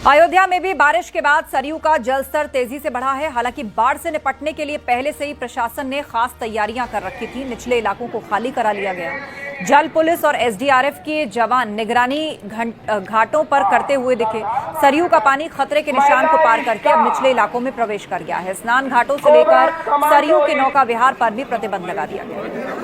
अयोध्या में भी बारिश के बाद सरयू का जलस्तर तेजी से बढ़ा है। हालांकि बाढ़ से निपटने के लिए पहले से ही प्रशासन ने खास तैयारियां कर रखी थी। निचले इलाकों को खाली करा लिया गया। जल पुलिस और एसडीआरएफ के जवान निगरानी घाटों पर करते हुए दिखे। सरयू का पानी खतरे के निशान को पार करके अब निचले इलाकों में प्रवेश कर गया है। स्नान घाटों से लेकर सरयू के नौका विहार पर भी प्रतिबंध लगा दिया गया है।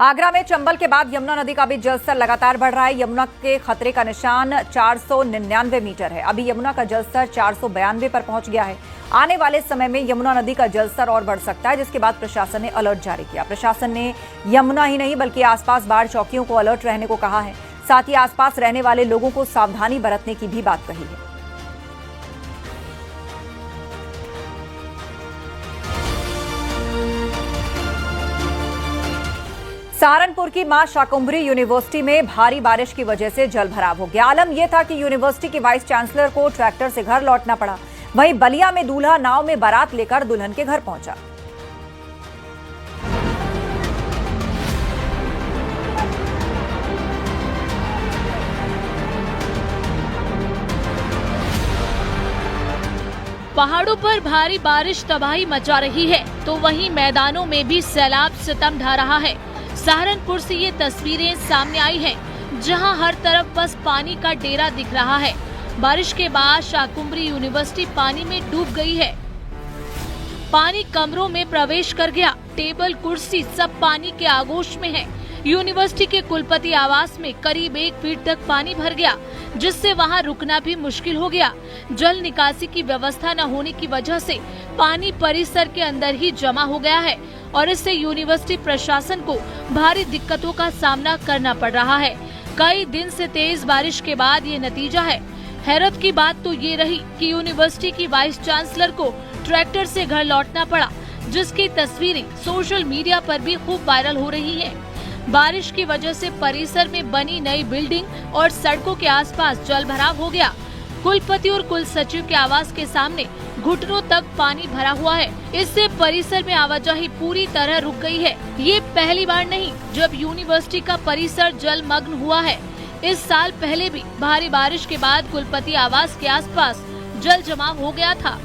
आगरा में चंबल के बाद यमुना नदी का भी जलस्तर लगातार बढ़ रहा है। यमुना के खतरे का निशान 499 मीटर है। अभी यमुना का जलस्तर 492 पर पहुंच गया है। आने वाले समय में यमुना नदी का जलस्तर और बढ़ सकता है, जिसके बाद प्रशासन ने अलर्ट जारी किया। प्रशासन ने यमुना ही नहीं बल्कि आसपास बाढ़ चौकियों को अलर्ट रहने को कहा है। साथ ही आसपास रहने वाले लोगों को सावधानी बरतने की भी बात कही है। सहारनपुर की मां शाकुंभरी यूनिवर्सिटी में भारी बारिश की वजह से जलभराव हो गया। आलम यह था कि यूनिवर्सिटी के वाइस चांसलर को ट्रैक्टर से घर लौटना पड़ा। वहीं बलिया में दूल्हा नाव में बारात लेकर दुल्हन के घर पहुंचा। पहाड़ों पर भारी बारिश तबाही मचा रही है, तो वहीं मैदानों में भी सैलाब सितम ढा रहा है। सहारनपुर से ये तस्वीरें सामने आई हैं, जहां हर तरफ बस पानी का डेरा दिख रहा है। बारिश के बाद शाकुंभरी यूनिवर्सिटी पानी में डूब गई है। पानी कमरों में प्रवेश कर गया। टेबल कुर्सी सब पानी के आगोश में है। यूनिवर्सिटी के कुलपति आवास में करीब 1 फीट तक पानी भर गया, जिससे वहां रुकना भी मुश्किल हो गया। जल निकासी की व्यवस्था न होने की वजह से पानी परिसर के अंदर ही जमा हो गया है और इससे यूनिवर्सिटी प्रशासन को भारी दिक्कतों का सामना करना पड़ रहा है। कई दिन से तेज बारिश के बाद ये नतीजा है। हैरत की बात तो ये रही कि यूनिवर्सिटी की वाइस चांसलर को ट्रैक्टर से घर लौटना पड़ा, जिसकी तस्वीरें सोशल मीडिया पर भी खूब वायरल हो रही हैं। बारिश की वजह से परिसर में बनी नई बिल्डिंग और सड़कों के आसपास जलभराव हो गया। कुलपति और कुल सचिव के आवास के सामने घुटनों तक पानी भरा हुआ है। इससे परिसर में आवाजाही पूरी तरह रुक गई है। ये पहली बार नहीं जब यूनिवर्सिटी का परिसर जलमग्न हुआ है। इस साल पहले भी भारी बारिश के बाद कुलपति आवास के आसपास जल जमाव हो गया था।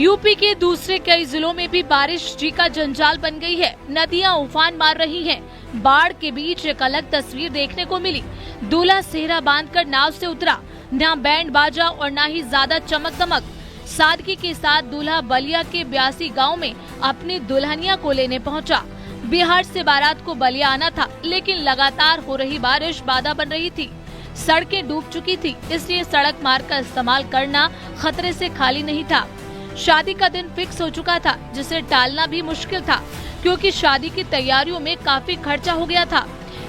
यूपी के दूसरे कई जिलों में भी बारिश जी का जंजाल बन गई है। नदियां उफान मार रही हैं। बाढ़ के बीच एक अलग तस्वीर देखने को मिली। दूल्हा सेहरा बांधकर नाव से उतरा। न बैंड बाजा और न ही ज्यादा चमक दमक। सादगी के साथ दूल्हा बलिया के 82 गांव में अपनी दुल्हनिया को लेने पहुंचा। बिहार से बारात को बलिया आना था, लेकिन लगातार हो रही बारिश बाधा बन रही थी। सड़कें डूब चुकी थी, इसलिए सड़क मार्ग का इस्तेमाल करना खतरे से खाली नहीं था। शादी का दिन फिक्स हो चुका था, जिसे टालना भी मुश्किल था, क्योंकि शादी की तैयारियों में काफी खर्चा हो गया था।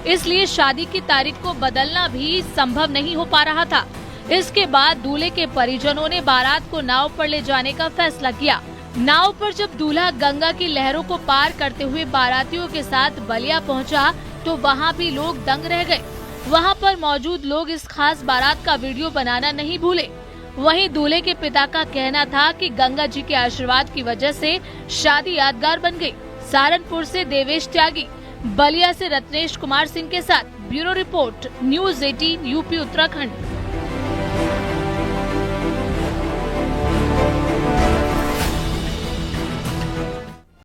इसलिए शादी की तारीख को बदलना भी संभव नहीं हो पा रहा था। इसके बाद दूल्हे के परिजनों ने बारात को नाव पर ले जाने का फैसला किया। नाव पर जब दूल्हा गंगा की लहरों को पार करते हुए बारातियों के साथ बलिया पहुंचा, तो वहां भी लोग दंग रह गए। वहां पर मौजूद लोग इस खास बारात का वीडियो बनाना नहीं भूले। वहीं दूल्हे के पिता का कहना था कि गंगा जी के आशीर्वाद की वजह से शादी यादगार बन गई। सहारनपुर से देवेश त्यागी, बलिया से रत्नेश कुमार सिंह के साथ bureau report, news 18 UP Uttarakhand.